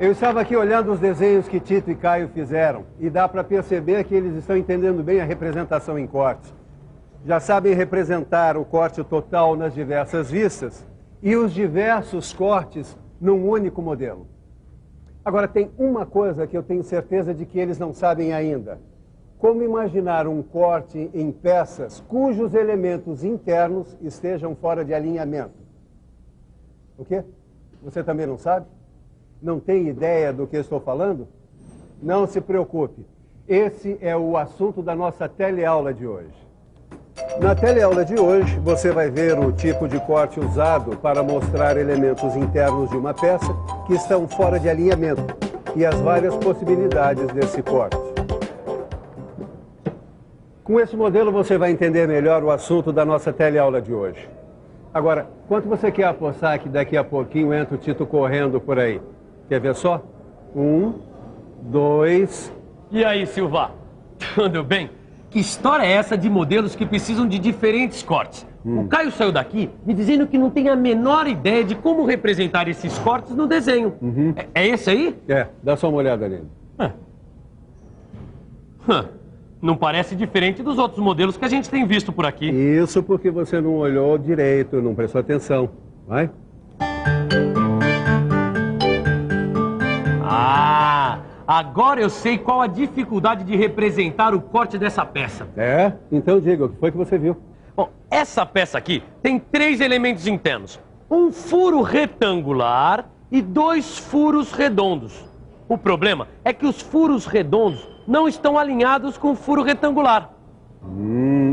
Eu estava aqui olhando os desenhos que Tito e Caio fizeram e dá para perceber que eles estão entendendo bem a representação em corte. Já sabem representar o corte total nas diversas vistas e os diversos cortes num único modelo. Agora, tem uma coisa que eu tenho certeza de que eles não sabem ainda. Como imaginar um corte em peças cujos elementos internos estejam fora de alinhamento? O quê? Você também não sabe? Não tem ideia do que estou falando? Não se preocupe. Esse é o assunto da nossa teleaula de hoje. Na teleaula de hoje, você vai ver o tipo de corte usado para mostrar elementos internos de uma peça que estão fora de alinhamento e as várias possibilidades desse corte. Com esse modelo, você vai entender melhor o assunto da nossa teleaula de hoje. Agora, quanto você quer apostar que daqui a pouquinho entra o Tito correndo por aí? Quer ver só? 1, 2... E aí, Silva? Tudo bem? Que história é essa de modelos que precisam de diferentes cortes? O Caio saiu daqui me dizendo que não tem a menor ideia de como representar esses cortes no desenho. É esse aí? É, dá só uma olhada nele. Não parece diferente dos outros modelos que a gente tem visto por aqui. Isso porque você não olhou direito, não prestou atenção. Vai? Agora eu sei qual a dificuldade de representar o corte dessa peça. É? Então diga, o que foi que você viu? Bom, essa peça aqui tem 3 elementos internos. Um furo retangular e 2 furos redondos. O problema é que os furos redondos não estão alinhados com o furo retangular.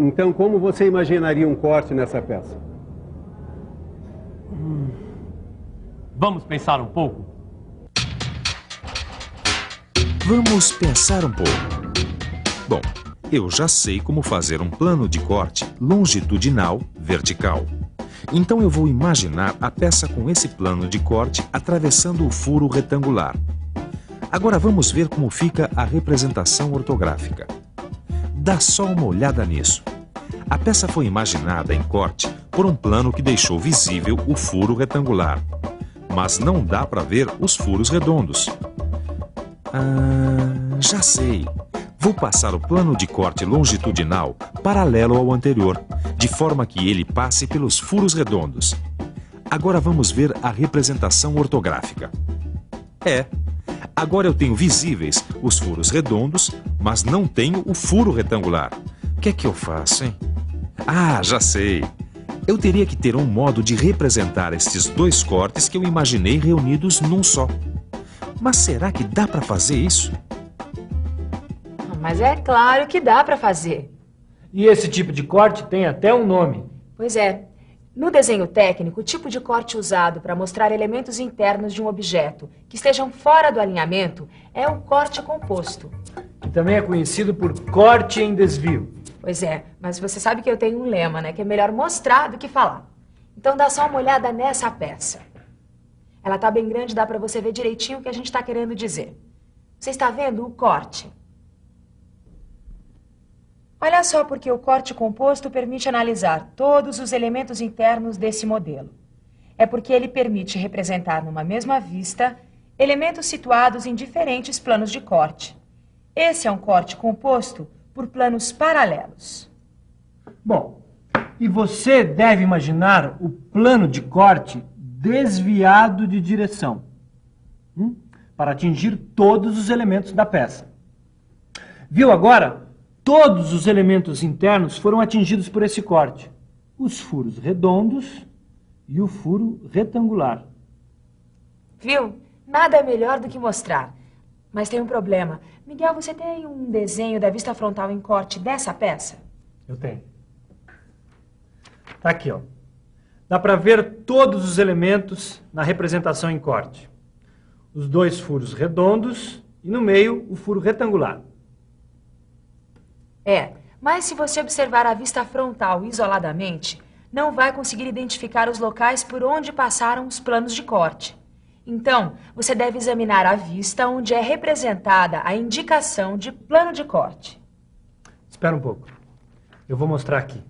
Então como você imaginaria um corte nessa peça? Vamos pensar um pouco? Vamos pensar um pouco. Bom, eu já sei como fazer um plano de corte longitudinal vertical. Então eu vou imaginar a peça com esse plano de corte atravessando o furo retangular. Agora vamos ver como fica a representação ortográfica. Dá só uma olhada nisso. A peça foi imaginada em corte por um plano que deixou visível o furo retangular, mas não dá para ver os furos redondos. Já sei. Vou passar o plano de corte longitudinal paralelo ao anterior, de forma que ele passe pelos furos redondos. Agora vamos ver a representação ortográfica. Agora eu tenho visíveis os furos redondos, mas não tenho o furo retangular. O que é que eu faço, hein? Já sei. Eu teria que ter um modo de representar esses 2 cortes que eu imaginei reunidos num só. Mas será que dá para fazer isso? Mas é claro que dá para fazer. E esse tipo de corte tem até um nome. Pois é. No desenho técnico, o tipo de corte usado para mostrar elementos internos de um objeto que estejam fora do alinhamento é o corte composto. Que também é conhecido por corte em desvio. Pois é, mas você sabe que eu tenho um lema, né? Que é melhor mostrar do que falar. Então dá só uma olhada nessa peça. Ela tá bem grande, dá para você ver direitinho o que a gente está querendo dizer. Você está vendo o corte? Olha só porque o corte composto permite analisar todos os elementos internos desse modelo. É porque ele permite representar numa mesma vista elementos situados em diferentes planos de corte. Esse é um corte composto por planos paralelos. Bom, e você deve imaginar o plano de corte desviado de direção, para atingir todos os elementos da peça. Viu agora? Todos os elementos internos foram atingidos por esse corte. Os furos redondos e o furo retangular. Viu? Nada é melhor do que mostrar. Mas tem um problema. Miguel, você tem um desenho da vista frontal em corte dessa peça? Eu tenho. Tá aqui, ó. Dá para ver todos os elementos na representação em corte. Os 2 furos redondos e no meio o furo retangular. Mas se você observar a vista frontal isoladamente, não vai conseguir identificar os locais por onde passaram os planos de corte. Então, você deve examinar a vista onde é representada a indicação de plano de corte. Espera um pouco. Eu vou mostrar aqui.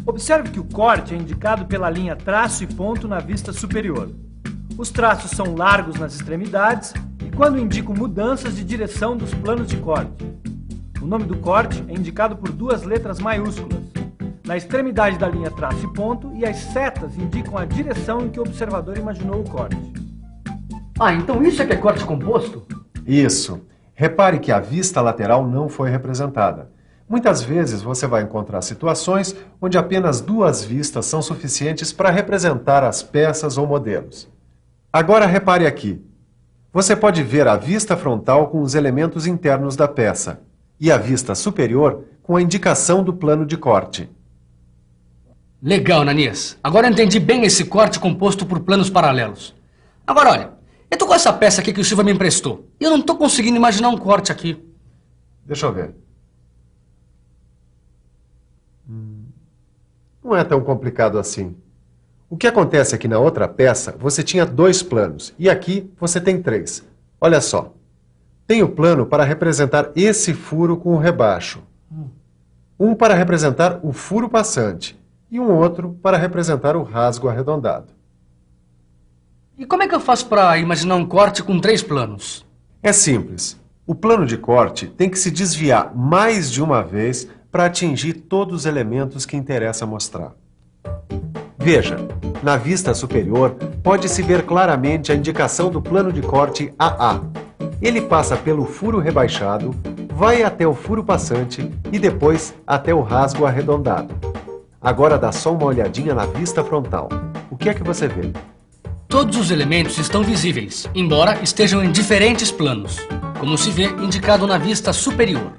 Observe que o corte é indicado pela linha traço e ponto na vista superior. Os traços são largos nas extremidades e quando indicam mudanças de direção dos planos de corte. O nome do corte é indicado por 2 letras maiúsculas. Na extremidade da linha traço e ponto, e as setas indicam a direção em que o observador imaginou o corte. Ah, então isso é que é corte composto? Isso. Repare que a vista lateral não foi representada. Muitas vezes você vai encontrar situações onde apenas 2 vistas são suficientes para representar as peças ou modelos. Agora repare aqui. Você pode ver a vista frontal com os elementos internos da peça e a vista superior com a indicação do plano de corte. Legal, Ananias. Agora eu entendi bem esse corte composto por planos paralelos. Agora, olha, eu tô com essa peça aqui que o Silva me emprestou e eu não tô conseguindo imaginar um corte aqui. Deixa eu ver. Não é tão complicado assim. O que acontece é que na outra peça você tinha 2 planos e aqui você tem 3. Olha só. Tem o plano para representar esse furo com o rebaixo. Um para representar o furo passante e um outro para representar o rasgo arredondado. E como é que eu faço para imaginar um corte com 3 planos? É simples. O plano de corte tem que se desviar mais de uma vez para atingir todos os elementos que interessa mostrar. Veja, na vista superior pode-se ver claramente a indicação do plano de corte AA. Ele passa pelo furo rebaixado, vai até o furo passante e depois até o rasgo arredondado. Agora dá só uma olhadinha na vista frontal. O que é que você vê? Todos os elementos estão visíveis, embora estejam em diferentes planos, como se vê indicado na vista superior.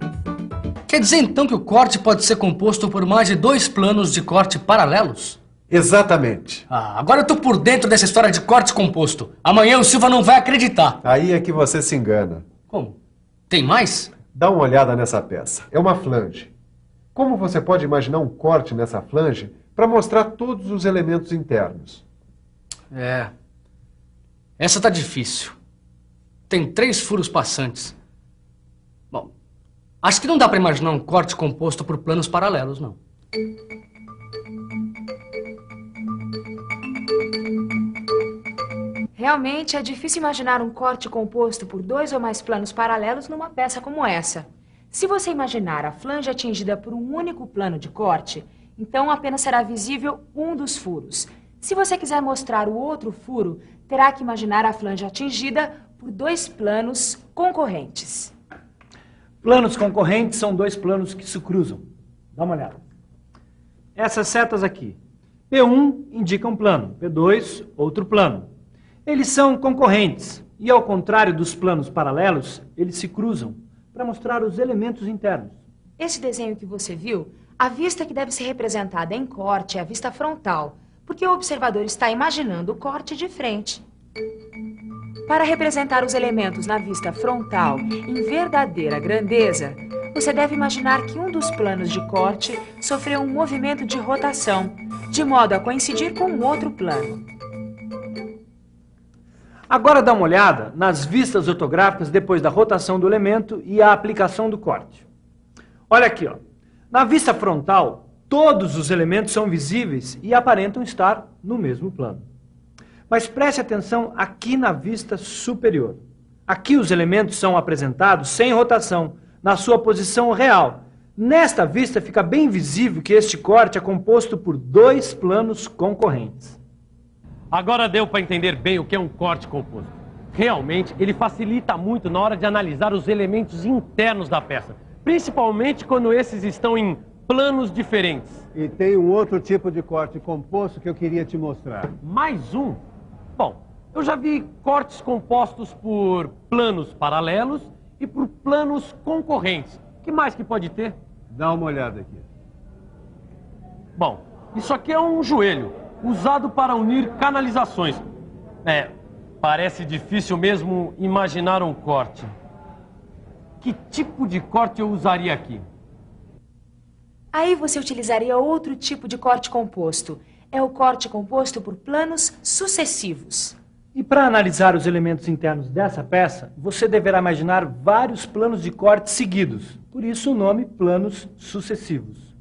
Quer dizer então que o corte pode ser composto por mais de 2 planos de corte paralelos? Exatamente. Ah, agora eu tô por dentro dessa história de corte composto. Amanhã o Silva não vai acreditar. Aí é que você se engana. Como? Tem mais? Dá uma olhada nessa peça. É uma flange. Como você pode imaginar um corte nessa flange para mostrar todos os elementos internos? Essa tá difícil. Tem 3 furos passantes. Bom, acho que não dá para imaginar um corte composto por planos paralelos, não. Realmente é difícil imaginar um corte composto por 2 ou mais planos paralelos numa peça como essa. Se você imaginar a flange atingida por um único plano de corte, então apenas será visível um dos furos. Se você quiser mostrar o outro furo, terá que imaginar a flange atingida por 2 planos concorrentes. Planos concorrentes são 2 planos que se cruzam. Dá uma olhada. Essas setas aqui. P1 indica um plano, P2 outro plano. Eles são concorrentes e, ao contrário dos planos paralelos, eles se cruzam para mostrar os elementos internos. Esse desenho que você viu, a vista que deve ser representada em corte é a vista frontal, porque o observador está imaginando o corte de frente. Para representar os elementos na vista frontal em verdadeira grandeza, você deve imaginar que um dos planos de corte sofreu um movimento de rotação, de modo a coincidir com o outro plano. Agora dá uma olhada nas vistas ortográficas depois da rotação do elemento e a aplicação do corte. Olha aqui, ó. Na vista frontal, todos os elementos são visíveis e aparentam estar no mesmo plano. Mas preste atenção aqui na vista superior. Aqui os elementos são apresentados sem rotação, na sua posição real. Nesta vista fica bem visível que este corte é composto por 2 planos concorrentes. Agora deu para entender bem o que é um corte composto. Realmente, ele facilita muito na hora de analisar os elementos internos da peça, principalmente quando esses estão em planos diferentes. E tem um outro tipo de corte composto que eu queria te mostrar. Mais um? Bom, eu já vi cortes compostos por planos paralelos e por planos concorrentes. O que mais que pode ter? Dá uma olhada aqui. Bom, isso aqui é um joelho, usado para unir canalizações. Parece difícil mesmo imaginar um corte. Que tipo de corte eu usaria aqui? Aí você utilizaria outro tipo de corte composto. É o corte composto por planos sucessivos. E para analisar os elementos internos dessa peça, você deverá imaginar vários planos de corte seguidos. Por isso o nome planos sucessivos.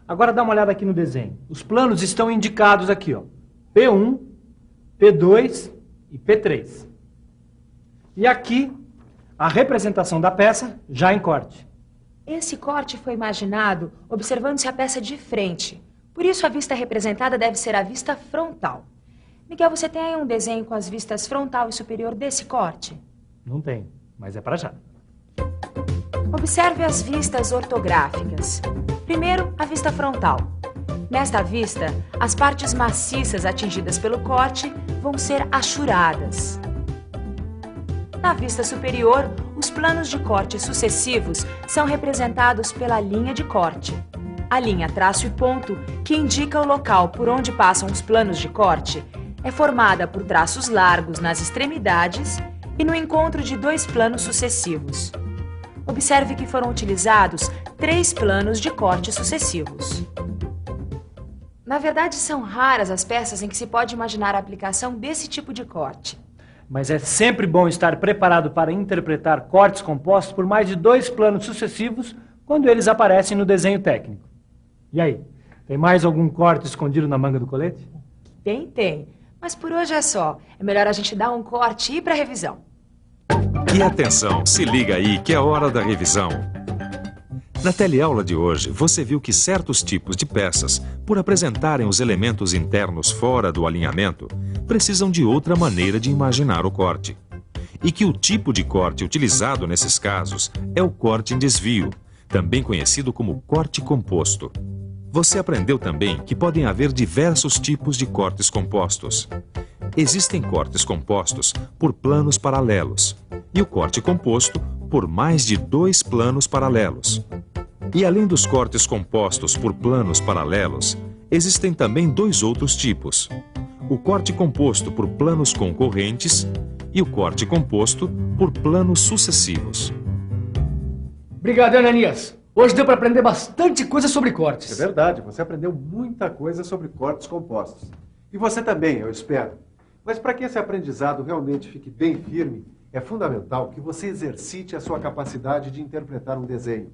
Agora dá uma olhada aqui no desenho. Os planos estão indicados aqui, ó. P1, P2 e P3. E aqui, a representação da peça já em corte. Esse corte foi imaginado observando-se a peça de frente. Por isso, a vista representada deve ser a vista frontal. Miguel, você tem aí um desenho com as vistas frontal e superior desse corte? Não tem, mas é para já. Observe as vistas ortográficas. Primeiro, a vista frontal. Nesta vista, as partes maciças atingidas pelo corte vão ser achuradas. Na vista superior, os planos de corte sucessivos são representados pela linha de corte. A linha traço e ponto, que indica o local por onde passam os planos de corte, é formada por traços largos nas extremidades e no encontro de dois planos sucessivos. Observe que foram utilizados 3 planos de corte sucessivos. Na verdade, são raras as peças em que se pode imaginar a aplicação desse tipo de corte. Mas é sempre bom estar preparado para interpretar cortes compostos por mais de 2 planos sucessivos quando eles aparecem no desenho técnico. E aí, tem mais algum corte escondido na manga do colete? Tem. Mas por hoje é só. É melhor a gente dar um corte e ir para a revisão. E atenção, se liga aí que é hora da revisão. Na teleaula de hoje, você viu que certos tipos de peças, por apresentarem os elementos internos fora do alinhamento, precisam de outra maneira de imaginar o corte. E que o tipo de corte utilizado nesses casos é o corte em desvio, também conhecido como corte composto. Você aprendeu também que podem haver diversos tipos de cortes compostos. Existem cortes compostos por planos paralelos e o corte composto por mais de 2 planos paralelos. E além dos cortes compostos por planos paralelos, existem também 2 outros tipos: o corte composto por planos concorrentes e o corte composto por planos sucessivos. Obrigado, Ananias. Hoje deu para aprender bastante coisa sobre cortes. É verdade, você aprendeu muita coisa sobre cortes compostos. E você também, eu espero. Mas para que esse aprendizado realmente fique bem firme, é fundamental que você exercite a sua capacidade de interpretar um desenho.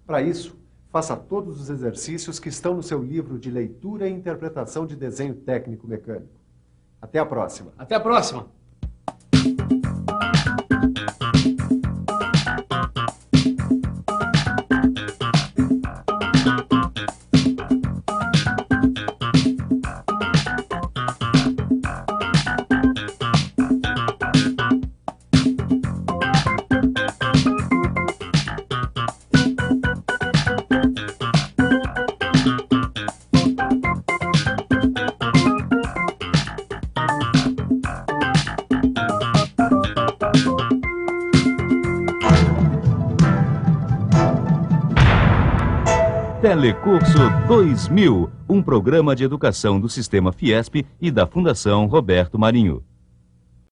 Para isso, faça todos os exercícios que estão no seu livro de leitura e interpretação de desenho técnico mecânico. Até a próxima. Até a próxima. Telecurso 2000, um programa de educação do Sistema Fiesp e da Fundação Roberto Marinho.